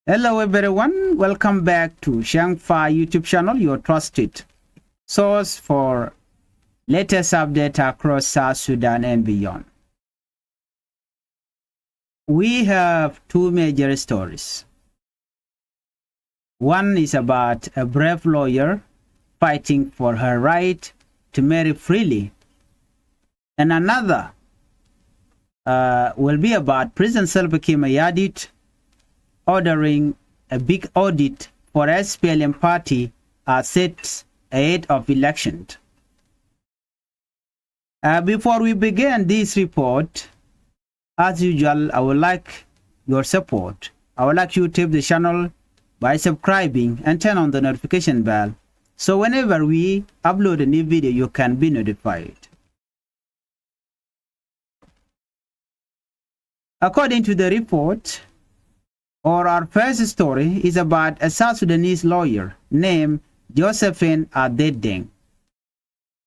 Hello everyone, welcome back to Changfied YouTube channel, your trusted source for latest update across South Sudan and beyond. We have two major stories. One is about a brave lawyer fighting for her right to marry freely, and another will be about President Salva Kiir Mayardit ordering a big audit for SPLM party assets ahead of election. Before we begin this report, as usual, I would like your support. I would like you to tip the channel by subscribing and turn on the notification bell, so whenever we upload a new video, you can be notified. According to the report, our first story is about a South Sudanese lawyer named Josephine Adedeng.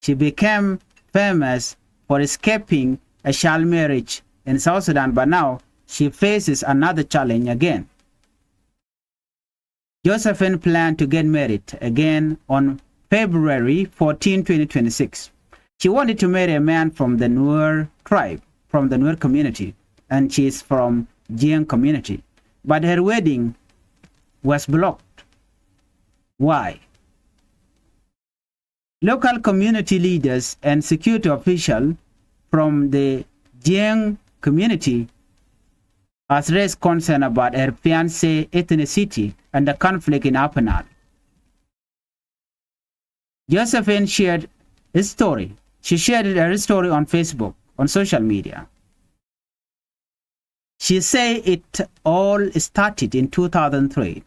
She became famous for escaping a child marriage in South Sudan, but now she faces another challenge again. Josephine planned to get married again on February 14, 2026. She wanted to marry a man from the Nuer tribe, from the Nuer community, and she is from Jiang community. But her wedding was blocked. Why? Local community leaders and security officials from the Jiang community has raised concern about her fiancé ethnicity and the conflict in Apanal. Josephine shared his story. She shared her story on Facebook, on social media. She said it all started in 2003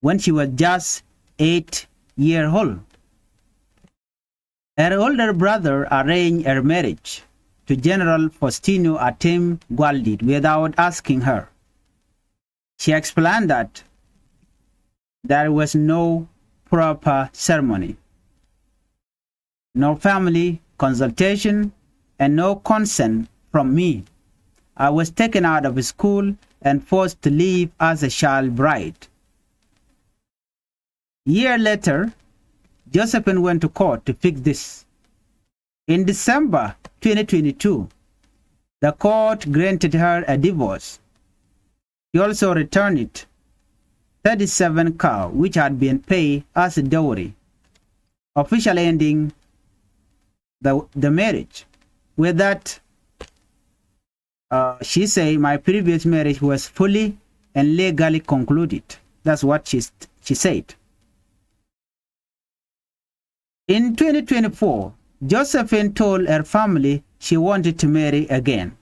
when she was just 8 years old. Her older brother arranged her marriage to General Faustino Atem Gwaldid without asking her. She explained that there was no proper ceremony, no family consultation, and no consent from me. I was taken out of school and forced to leave as a child bride. A year later, Josephine went to court to fix this. In December 2022, the court granted her a divorce. She also returned 37 cows which had been paid as a dowry, officially ending the marriage. With that, she said, my previous marriage was fully and legally concluded. That's what she said. In 2024, Josephine told her family she wanted to marry again.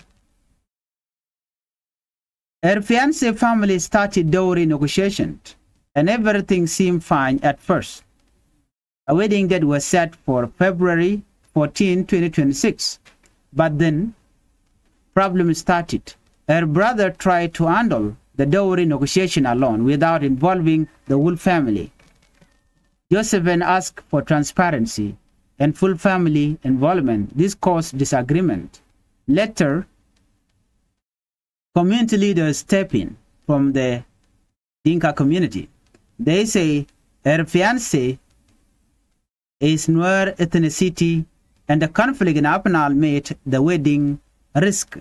Her fiancé family started dowry negotiations, and everything seemed fine at first. A wedding date was set for February 14, 2026, but then problems started. Her brother tried to handle the dowry negotiation alone without involving the whole family. Josephine asked for transparency and full family involvement. This caused disagreement. Later, community leaders stepped in from the Dinka community. They say her fiancé is Nuer ethnicity, and the conflict in Apanal made the wedding risk.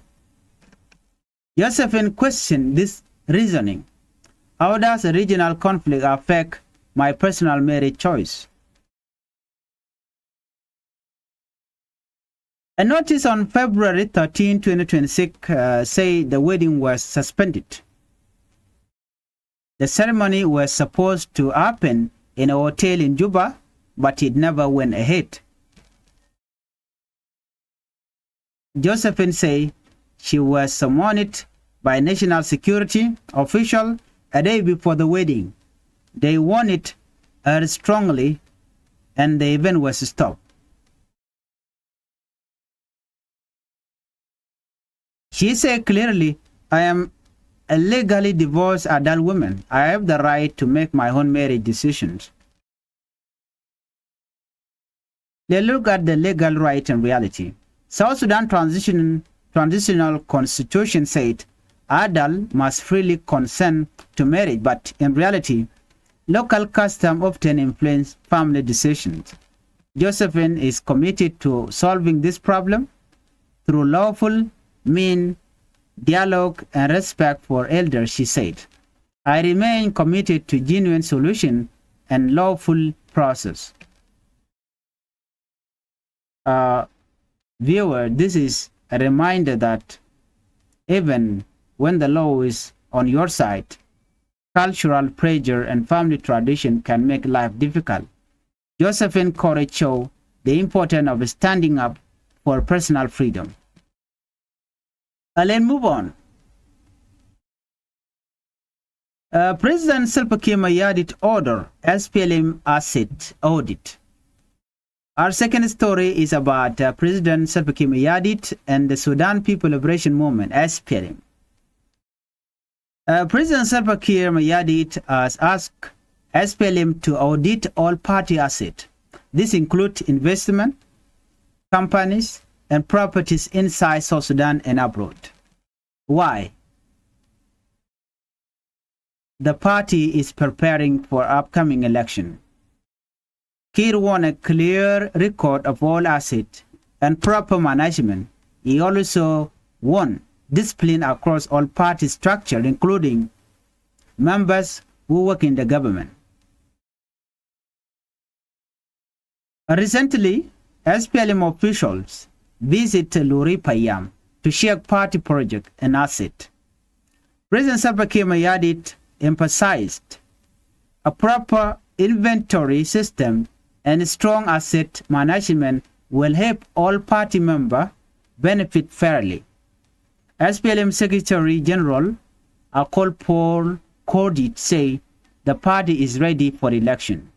Josephine questioned this reasoning. How does a regional conflict affect my personal marriage choice? A notice on February 13, 2026 said the wedding was suspended. The ceremony was supposed to happen in a hotel in Juba, but it never went ahead. Josephine said she was summoned by national security official a day before the wedding. They wanted her strongly, and the event was stopped. She said clearly, I am a legally divorced adult woman. I have the right to make my own marriage decisions. Let's look at the legal right and reality. South Sudan transitional constitution said adults must freely consent to marriage, but in reality, local custom often influence family decisions. Josephine is committed to solving this problem through lawful means, dialogue, and respect for elders, she said. I remain committed to genuine solution and lawful process. Viewer, this is a reminder that even when the law is on your side, cultural pressure and family tradition can make life difficult. Josephine courage shows the importance of standing up for personal freedom. Let's move on. President Salva Kiir Mayardit order SPLM asset audit. Our second story is about President Salva Kiir Mayardit and the Sudan People Liberation Movement, SPLM. President Salva Kiir Mayardit has asked SPLM to audit all party assets. This includes investment, companies, and properties inside South Sudan and abroad. Why? The party is preparing for upcoming election. Kiir wants a clear record of all assets and proper management. He also wants discipline across all party structure, including members who work in the government. Recently, SPLM officials visited Luri Payam to share party project and asset. President Salva Kiir Mayardit emphasized a proper inventory system and strong asset management will help all party members benefit fairly. SPLM Secretary General Akol Paul Kordit say the party is ready for election.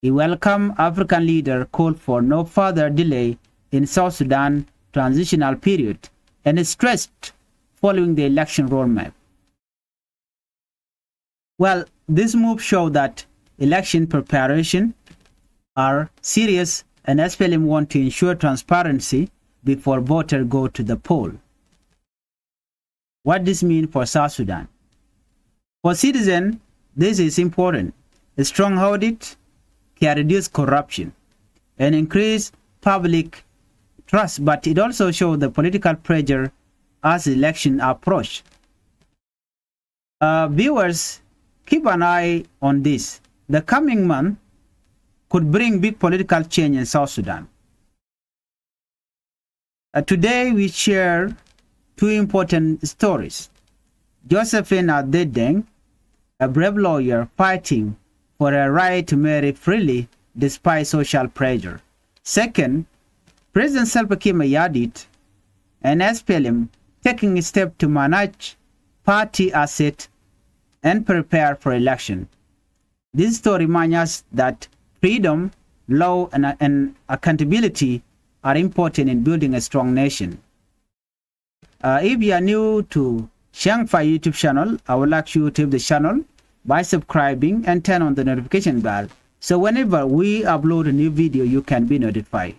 He welcomed African leader called for no further delay in South Sudan transitional period and stressed following the election roadmap. Well, this move shows that election preparation are serious and SPLM want to ensure transparency before voters go to the poll. What this means for South Sudan? For citizens, this is important. A strong audit can reduce corruption and increase public trust, but it also shows the political pressure as election approach. Viewers, keep an eye on this. The coming month could bring big political change in South Sudan. Today we share two important stories. Josephine Adedeng, a brave lawyer fighting for a right to marry freely despite social pressure. Second, President Salva Kiir Mayardit and SPLM taking a step to manage party assets and prepare for election. This story reminds us that freedom, law, and accountability are important in building a strong nation. If you are new to Changfied YouTube channel, I would like you to hit the channel by subscribing and turn on the notification bell so whenever we upload a new video, you can be notified.